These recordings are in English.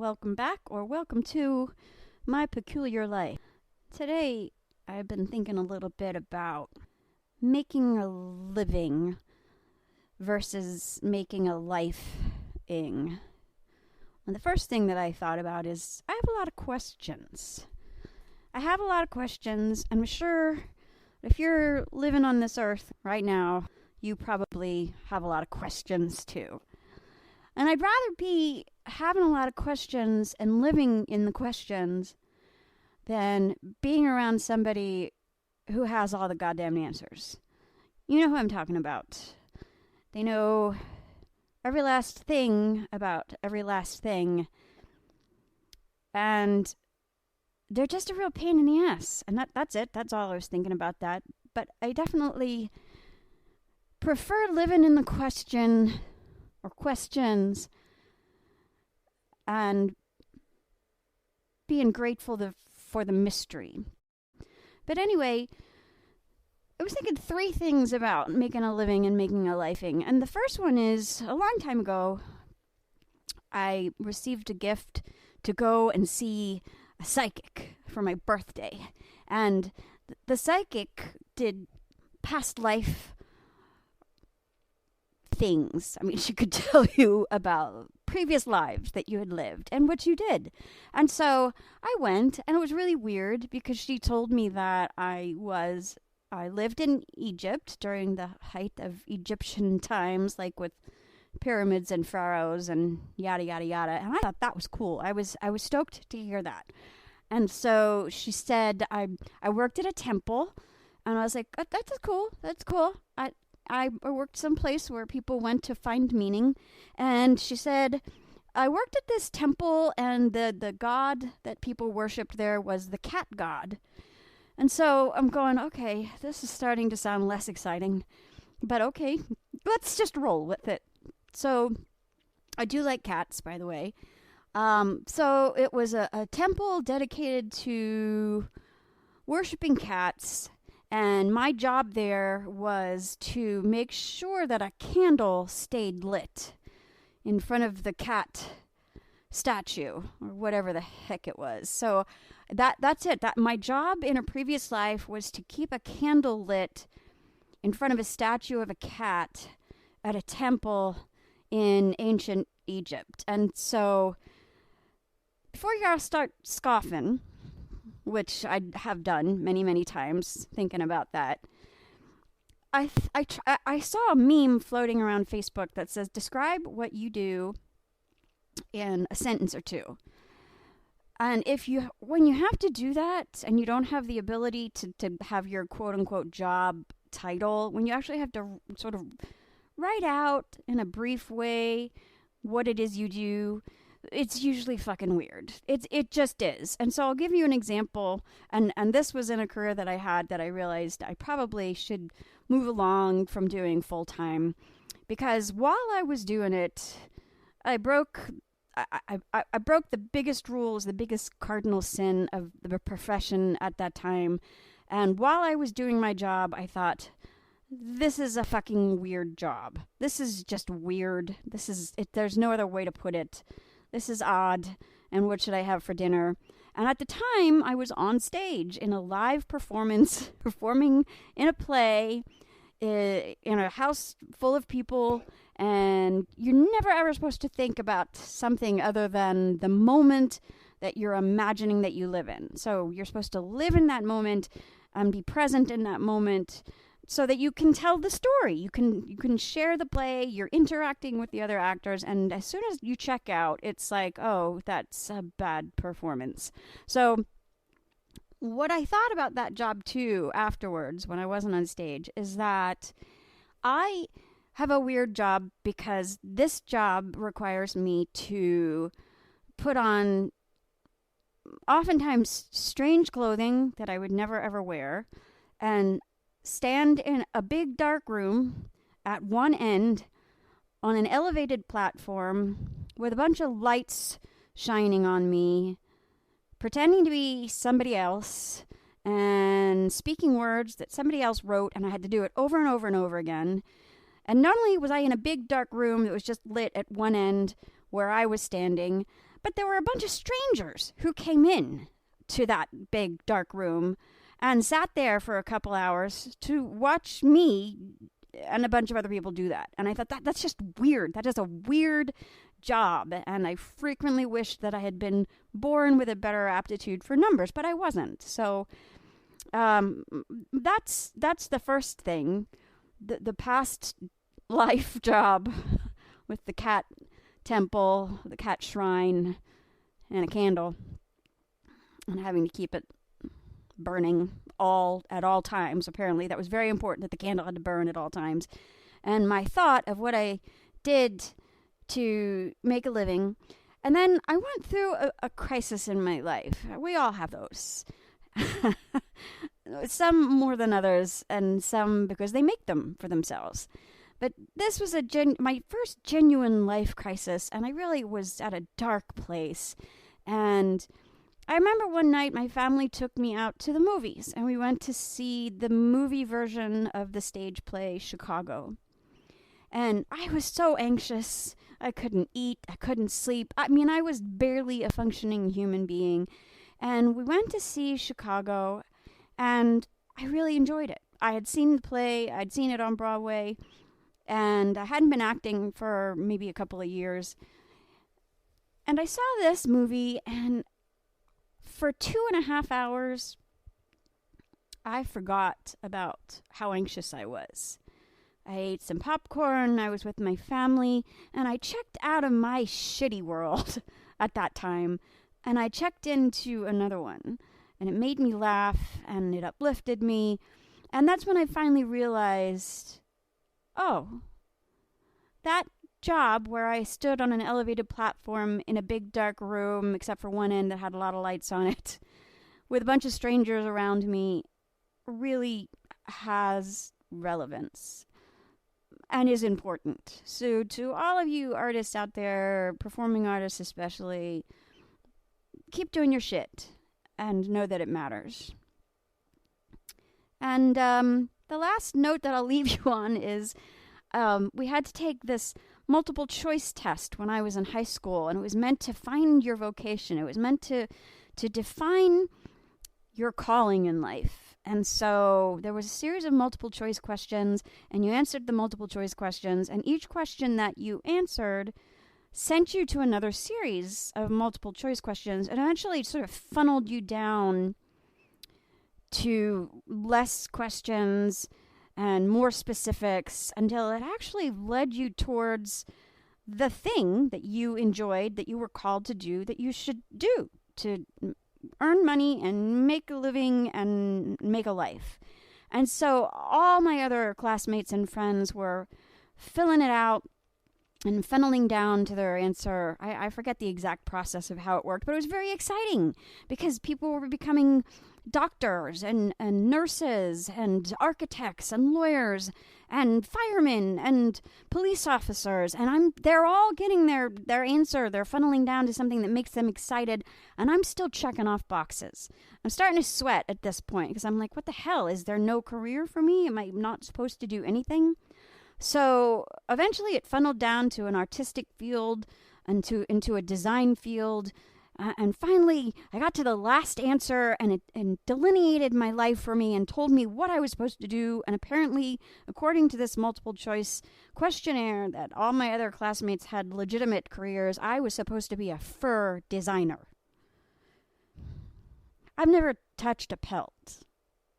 welcome back or welcome to my peculiar life. Today, I've been thinking a little bit about making a living versus making a life-ing. And the first thing that I thought about is I have a lot of questions. I'm sure if you're living on this earth right now, you probably have a lot of questions too. And I'd rather be having a lot of questions and living in the questions than being around somebody who has all the goddamn answers. You know who I'm talking about. They know every last thing about every last thing. And they're just a real pain in the ass. And that's it. That's all I was thinking about that. But I definitely prefer living in the question or questions and being grateful for the mystery. But anyway, I was thinking three things about making a living and making a lifing. And the first one is, a long time ago, I received a gift to go and see a psychic for my birthday. And the psychic did past life things. I mean, she could tell you about previous lives that you had lived and what you did. And so I went, and it was really weird because she told me that I lived in Egypt during the height of Egyptian times, like with pyramids and pharaohs and yada yada yada. And I thought that was cool. I was stoked to hear that. And so she said I worked at a temple, and I was like, that's cool. That's cool. I worked someplace where people went to find meaning. And she said, I worked at this temple, and the god that people worshipped there was the cat god. And so I'm going, okay, this is starting to sound less exciting. But okay, let's just roll with it. So I do like cats, by the way. So it was a temple dedicated to worshiping cats. And my job there was to make sure that a candle stayed lit in front of the cat statue or whatever the heck it was. So that's it. That my job in a previous life was to keep a candle lit in front of a statue of a cat at a temple in ancient Egypt. And so before you guys start scoffing, which I have done many, many times, thinking about that, I saw a meme floating around Facebook that says, describe what you do in a sentence or two. And when you have to do that, and you don't have the ability to have your quote-unquote job title, when you actually have to sort of write out in a brief way what it is you do, it's usually fucking weird. It just is. And so I'll give you an example. And this was in a career that I had that I realized I probably should move along from doing full time. Because while I was doing it, I broke the biggest rules, the biggest cardinal sin of the profession at that time. And while I was doing my job, I thought, this is a fucking weird job. This is just weird. There's no other way to put it. This is odd, and what should I have for dinner? And at the time, I was on stage in a live performance, performing in a play, in a house full of people, and you're never ever supposed to think about something other than the moment that you're imagining that you live in. So you're supposed to live in that moment and be present in that moment, so that you can tell the story. You can share the play, you're interacting with the other actors, and as soon as you check out, it's like, oh, that's a bad performance. So what I thought about that job too afterwards, when I wasn't on stage, is that I have a weird job because this job requires me to put on oftentimes strange clothing that I would never ever wear, and stand in a big dark room at one end on an elevated platform with a bunch of lights shining on me, pretending to be somebody else and speaking words that somebody else wrote, and I had to do it over and over and over again. And not only was I in a big dark room that was just lit at one end where I was standing, But there were a bunch of strangers who came in to that big dark room and sat there for a couple hours to watch me and a bunch of other people do that. And I thought, that's just weird. That is a weird job. And I frequently wished that I had been born with a better aptitude for numbers, but I wasn't. So that's the first thing. The past life job with the cat temple, the cat shrine, and a candle, and having to keep it burning at all times. Apparently that was very important, that the candle had to burn at all times. And my thought of what I did to make a living. And then I went through a crisis in my life. We all have those. Some more than others, and some because they make them for themselves. But this was my first genuine life crisis, and I really was at a dark place. And I remember one night my family took me out to the movies, and we went to see the movie version of the stage play Chicago. And I was so anxious. I couldn't eat. I couldn't sleep. I mean, I was barely a functioning human being. And we went to see Chicago, and I really enjoyed it. I had seen the play. I'd seen it on Broadway, and I hadn't been acting for maybe a couple of years. And I saw this movie, and for 2.5 hours, I forgot about how anxious I was. I ate some popcorn, I was with my family, and I checked out of my shitty world at that time, and I checked into another one, and it made me laugh, and it uplifted me, and that's when I finally realized, oh, that job where I stood on an elevated platform in a big dark room, except for one end that had a lot of lights on it, with a bunch of strangers around me, really has relevance and is important. So to all of you artists out there, performing artists especially, keep doing your shit and know that it matters. And the last note that I'll leave you on is we had to take this multiple choice test when I was in high school, and it was meant to find your vocation. It was meant to define your calling in life. And so there was a series of multiple choice questions, and you answered the multiple choice questions, and each question that you answered sent you to another series of multiple choice questions, and eventually sort of funneled you down to less questions and more specifics until it actually led you towards the thing that you enjoyed, that you were called to do, that you should do to earn money and make a living and make a life. And so all my other classmates and friends were filling it out and funneling down to their answer. I forget the exact process of how it worked, but it was very exciting because people were becoming doctors and nurses and architects and lawyers and firemen and police officers, and they're all getting their answer. They're funneling down to something that makes them excited, and I'm still checking off boxes. I'm starting to sweat at this point because I'm like, what the hell? Is there no career for me? Am I not supposed to do anything? So eventually it funneled down to an artistic field and into a design field. And finally, I got to the last answer, and it delineated my life for me and told me what I was supposed to do. And apparently, according to this multiple choice questionnaire that all my other classmates had legitimate careers, I was supposed to be a fur designer. I've never touched a pelt,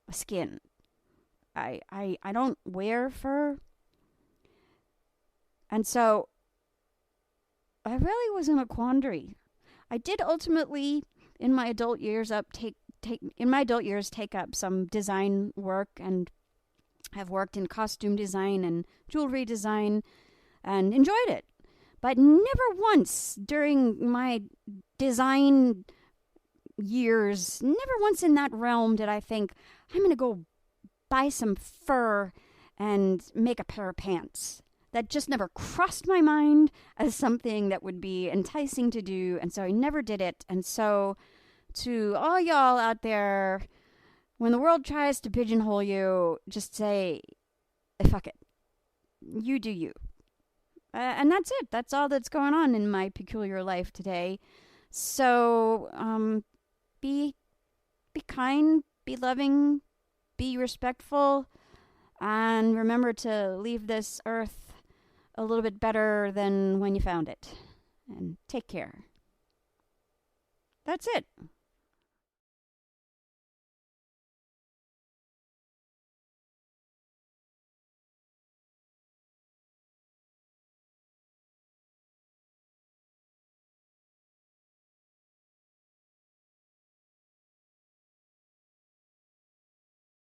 a skin. I don't wear fur. And so I really was in a quandary. I did ultimately, in my adult years, take up some design work, and have worked in costume design and jewelry design and enjoyed it. But never once during my design years, never once in that realm did I think, I'm going to go buy some fur and make a pair of pants. That just never crossed my mind as something that would be enticing to do, and so I never did it. And so to all y'all out there, when the world tries to pigeonhole you, just say, fuck it. You do you. And that's it. That's all that's going on in my peculiar life today. So be kind, be loving, be respectful, and remember to leave this earth a little bit better than when you found it. And take care. That's it.